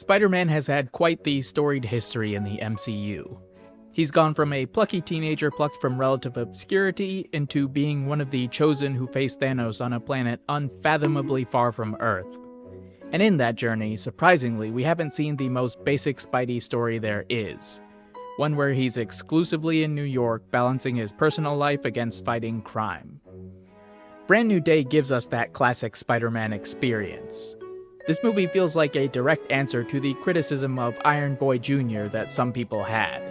Spider-Man has had quite the storied history in the MCU. He's gone from a plucky teenager plucked from relative obscurity into being one of the chosen who faced Thanos on a planet unfathomably far from Earth. And in that journey, surprisingly, we haven't seen the most basic Spidey story there is. One where he's exclusively in New York, balancing his personal life against fighting crime. Brand New Day gives us that classic Spider-Man experience. This movie feels like a direct answer to the criticism of Iron Boy Jr. that some people had.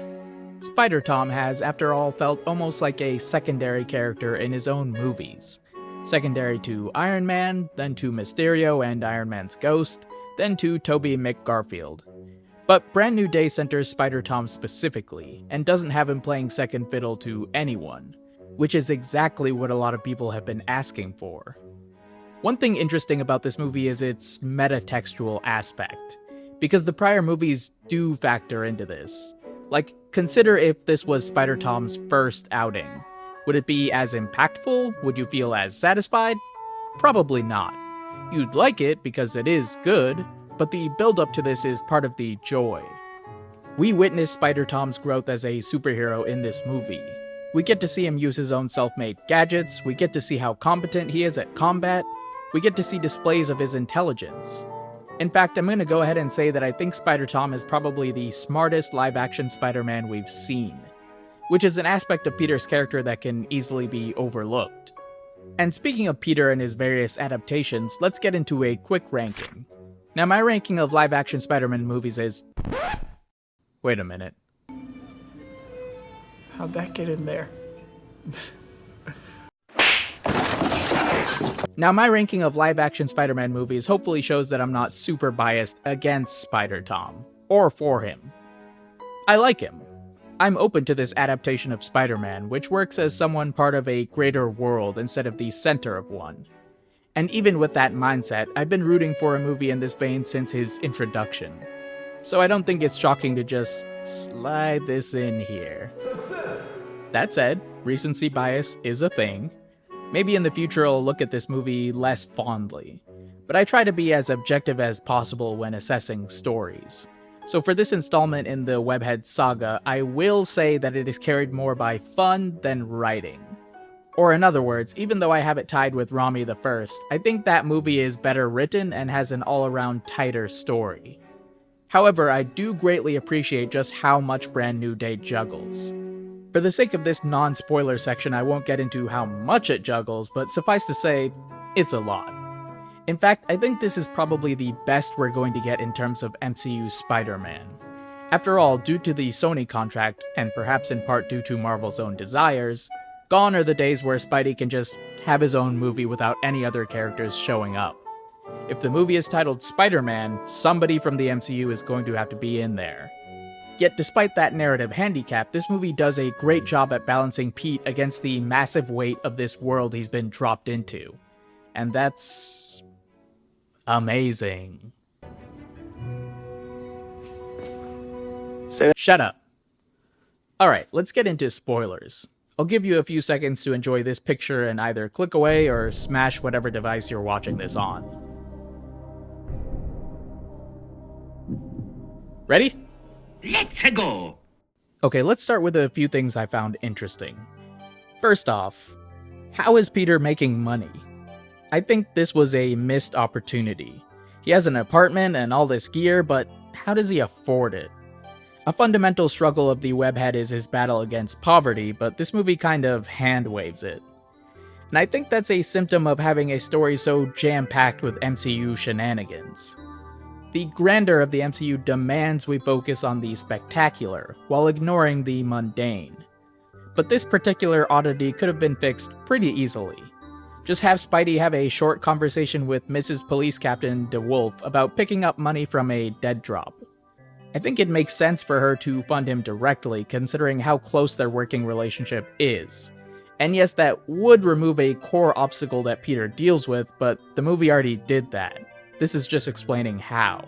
Spider-Tom has, after all, felt almost like a secondary character in his own movies. Secondary to Iron Man, then to Mysterio and Iron Man's ghost, then to Tobey McGarfield. But Brand New Day centers Spider-Tom specifically, and doesn't have him playing second fiddle to anyone, which is exactly what a lot of people have been asking for. One thing interesting about this movie is its metatextual aspect, because the prior movies do factor into this. Like, consider if this was Spider-Tom's first outing. Would it be as impactful? Would you feel as satisfied? Probably not. You'd like it because it is good, but the build-up to this is part of the joy. We witness Spider-Tom's growth as a superhero in this movie. We get to see him use his own self-made gadgets, we get to see how competent he is at combat, we get to see displays of his intelligence. In fact, I'm going to go ahead and say that I think Spider-Tom is probably the smartest live-action Spider-Man we've seen, which is an aspect of Peter's character that can easily be overlooked. And speaking of Peter and his various adaptations, let's get into a quick ranking. Now, my ranking of live-action Spider-Man movies is... Wait a minute. How'd that get in there? Now, my ranking of live-action Spider-Man movies hopefully shows that I'm not super biased against Spider-Tom, or for him. I like him. I'm open to this adaptation of Spider-Man, which works as someone part of a greater world instead of the center of one. And even with that mindset, I've been rooting for a movie in this vein since his introduction. So I don't think it's shocking to just slide this in here. That said, recency bias is a thing. Maybe in the future I'll look at this movie less fondly, but I try to be as objective as possible when assessing stories. So for this installment in the Webhead saga, I will say that it is carried more by fun than writing. Or in other words, even though I have it tied with Rami the First, I think that movie is better written and has an all-around tighter story. However, I do greatly appreciate just how much Brand New Day juggles. For the sake of this non-spoiler section, I won't get into how much it juggles, but suffice to say, it's a lot. In fact, I think this is probably the best we're going to get in terms of MCU Spider-Man. After all, due to the Sony contract, and perhaps in part due to Marvel's own desires, gone are the days where Spidey can just have his own movie without any other characters showing up. If the movie is titled Spider-Man, somebody from the MCU is going to have to be in there. Yet despite that narrative handicap, this movie does a great job at balancing Pete against the massive weight of this world he's been dropped into. And that's... amazing. Shut up. Alright, let's get into spoilers. I'll give you a few seconds to enjoy this picture and either click away or smash whatever device you're watching this on. Ready? Let's go! Okay, let's start with a few things I found interesting. First off, how is Peter making money? I think this was a missed opportunity. He has an apartment and all this gear, but how does he afford it? A fundamental struggle of the Webhead is his battle against poverty, but this movie kind of hand-waves it. And I think that's a symptom of having a story so jam-packed with MCU shenanigans. The grandeur of the MCU demands we focus on the spectacular, while ignoring the mundane. But this particular oddity could have been fixed pretty easily. Just have Spidey have a short conversation with Mrs. Police Captain DeWolf about picking up money from a dead drop. I think it makes sense for her to fund him directly, considering how close their working relationship is. And yes, that would remove a core obstacle that Peter deals with, but the movie already did that. This is just explaining how.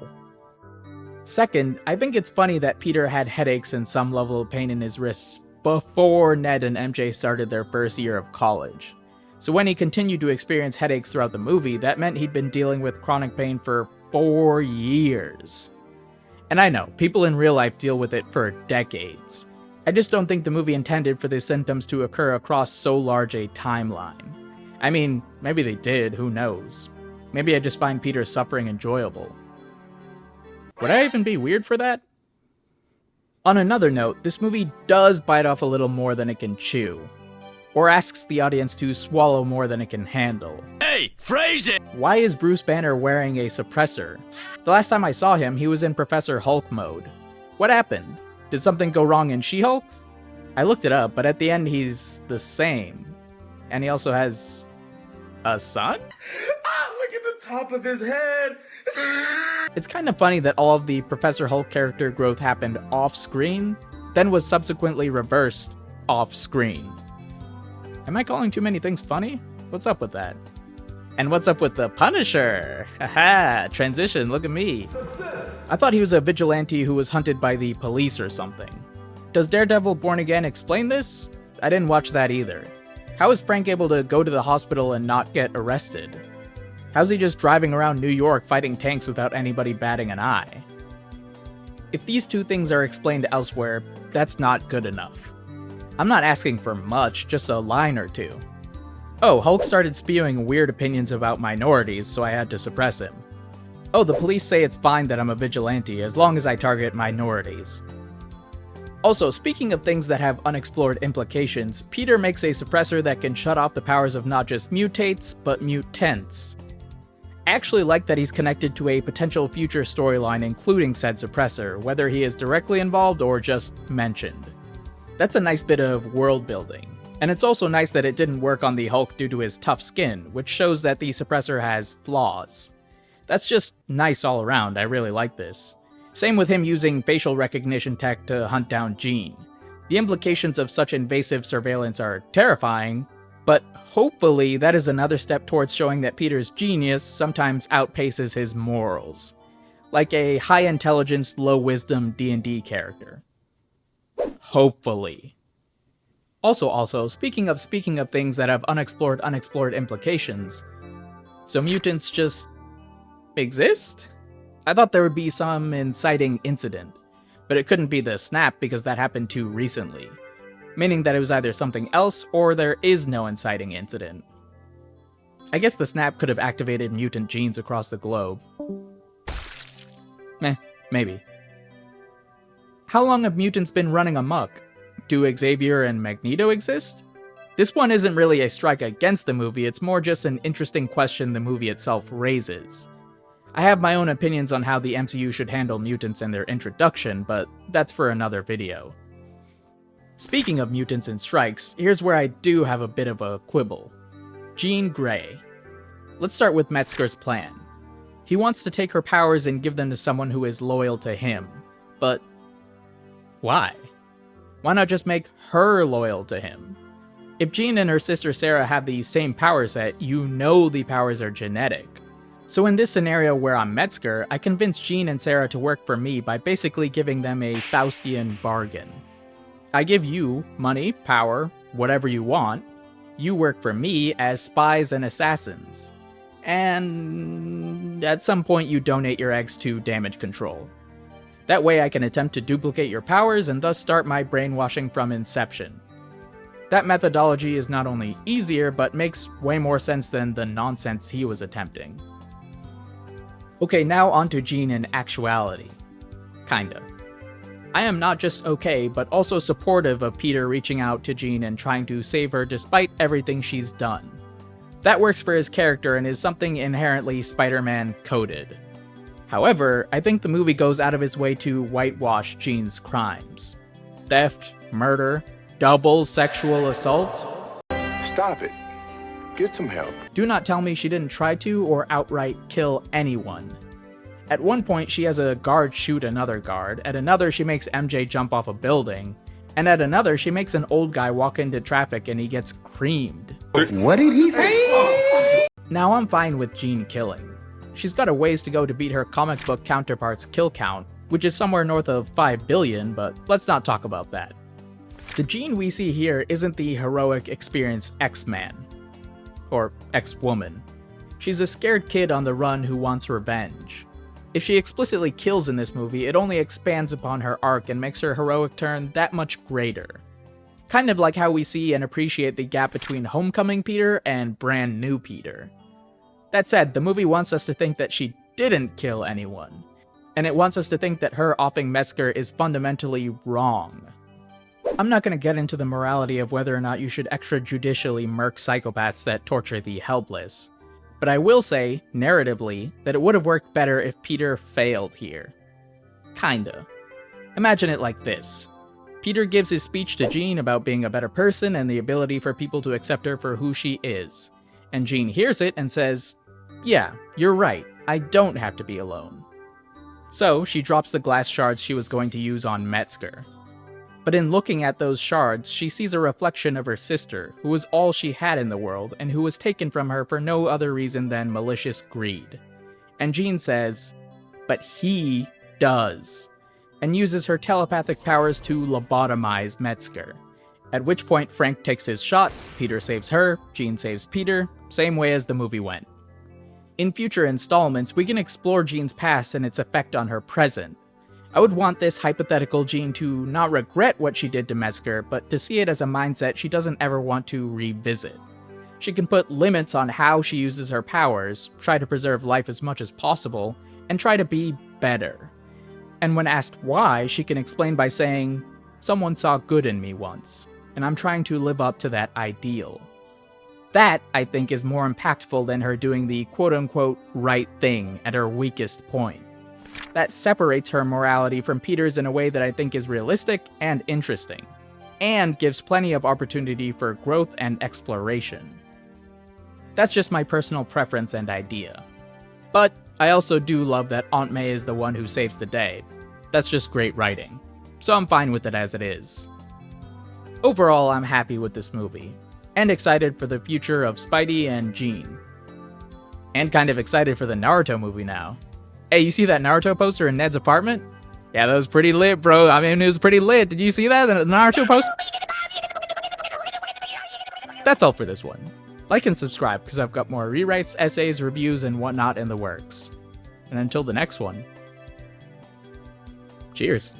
Second, I think it's funny that Peter had headaches and some level of pain in his wrists before Ned and MJ started their first year of college. So when he continued to experience headaches throughout the movie, that meant he'd been dealing with chronic pain for 4 years. And I know, people in real life deal with it for decades. I just don't think the movie intended for these symptoms to occur across so large a timeline. I mean, maybe they did, who knows. Maybe I just find Peter's suffering enjoyable. Would I even be weird for that? On another note, this movie does bite off a little more than it can chew, or asks the audience to swallow more than it can handle. Hey, phrase it! Why is Bruce Banner wearing a suppressor? The last time I saw him, he was in Professor Hulk mode. What happened? Did something go wrong in She-Hulk? I looked it up, but at the end he's the same. And he also has a son? Look at the top of his head! It's kind of funny that all of the Professor Hulk character growth happened off-screen, then was subsequently reversed off-screen. Am I calling too many things funny? What's up with that? And what's up with the Punisher? Haha, transition, look at me. Success. I thought he was a vigilante who was hunted by the police or something. Does Daredevil Born Again explain this? I didn't watch that either. How is Frank able to go to the hospital and not get arrested? How's he just driving around New York fighting tanks without anybody batting an eye? If these two things are explained elsewhere, that's not good enough. I'm not asking for much, just a line or two. Oh, Hulk started spewing weird opinions about minorities, so I had to suppress him. Oh, the police say it's fine that I'm a vigilante as long as I target minorities. Also, speaking of things that have unexplored implications, Peter makes a suppressor that can shut off the powers of not just mutates, but mutants. I actually like that he's connected to a potential future storyline including said suppressor, whether he is directly involved or just mentioned. That's a nice bit of world building. And it's also nice that it didn't work on the Hulk due to his tough skin, which shows that the suppressor has flaws. That's just nice all around, I really like this. Same with him using facial recognition tech to hunt down Jean. The implications of such invasive surveillance are terrifying, but hopefully that is another step towards showing that Peter's genius sometimes outpaces his morals. Like a high-intelligence, low-wisdom D&D character. Hopefully. Also, speaking of things that have unexplored implications, so mutants just exist? I thought there would be some inciting incident, but it couldn't be the snap because that happened too recently, meaning that it was either something else or there is no inciting incident. I guess the snap could have activated mutant genes across the globe. Maybe. How long have mutants been running amok? Do Xavier and Magneto exist? This one isn't really a strike against the movie, it's more just an interesting question the movie itself raises. I have my own opinions on how the MCU should handle mutants and their introduction, but that's for another video. Speaking of mutants and strikes, here's where I do have a bit of a quibble. Jean Grey. Let's start with Metzger's plan. He wants to take her powers and give them to someone who is loyal to him, but why? Why not just make her loyal to him? If Jean and her sister Sarah have the same power set, you know the powers are genetic. So in this scenario where I'm Metzger, I convince Jean and Sarah to work for me by basically giving them a Faustian bargain. I give you money, power, whatever you want. You work for me as spies and assassins. And at some point you donate your eggs to damage control. That way I can attempt to duplicate your powers and thus start my brainwashing from inception. That methodology is not only easier, but makes way more sense than the nonsense he was attempting. Okay, now onto Jean in actuality. Kinda. I am not just okay, but also supportive of Peter reaching out to Jean and trying to save her despite everything she's done. That works for his character and is something inherently Spider-Man coded. However, I think the movie goes out of its way to whitewash Jean's crimes. Theft, murder, double sexual assault. Stop it. Get some help. Do not tell me she didn't try to or outright kill anyone. At one point, she has a guard shoot another guard, at another she makes MJ jump off a building, and at another she makes an old guy walk into traffic and he gets creamed. What did he say? Now I'm fine with Jean killing. She's got a ways to go to beat her comic book counterpart's kill count, which is somewhere north of 5 billion, but let's not talk about that. The Jean we see here isn't the heroic, experienced X-Man. Or X-Woman. She's a scared kid on the run who wants revenge. If she explicitly kills in this movie, it only expands upon her arc and makes her heroic turn that much greater. Kind of like how we see and appreciate the gap between Homecoming Peter and Brand New Peter. That said, the movie wants us to think that she didn't kill anyone, and it wants us to think that her offing Metzger is fundamentally wrong. I'm not going to get into the morality of whether or not you should extrajudicially murk psychopaths that torture the helpless, but I will say, narratively, that it would have worked better if Peter failed here. Kinda. Imagine it like this. Peter gives his speech to Jean about being a better person and the ability for people to accept her for who she is. And Jean hears it and says, "Yeah, you're right, I don't have to be alone." So, she drops the glass shards she was going to use on Metzger. But in looking at those shards, she sees a reflection of her sister, who was all she had in the world, and who was taken from her for no other reason than malicious greed. And Jean says, "But he does," and uses her telepathic powers to lobotomize Metzger. At which point Frank takes his shot, Peter saves her, Jean saves Peter, same way as the movie went. In future installments, we can explore Jean's past and its effect on her present. I would want this hypothetical Jean to not regret what she did to Metzger, but to see it as a mindset she doesn't ever want to revisit. She can put limits on how she uses her powers, try to preserve life as much as possible, and try to be better. And when asked why, she can explain by saying, "Someone saw good in me once, and I'm trying to live up to that ideal." That, I think, is more impactful than her doing the quote-unquote right thing at her weakest point. That separates her morality from Peter's in a way that I think is realistic and interesting, and gives plenty of opportunity for growth and exploration. That's just my personal preference and idea. But I also do love that Aunt May is the one who saves the day. That's just great writing, so I'm fine with it as it is. Overall, I'm happy with this movie, and excited for the future of Spidey and Jean. And kind of excited for the Naruto movie now. Hey, you see that Naruto poster in Ned's apartment? Yeah, that was pretty lit, bro. I mean, it was pretty lit. Did you see that, the Naruto poster? That's all for this one. Like and subscribe, because I've got more rewrites, essays, reviews, and whatnot in the works. And until the next one, cheers.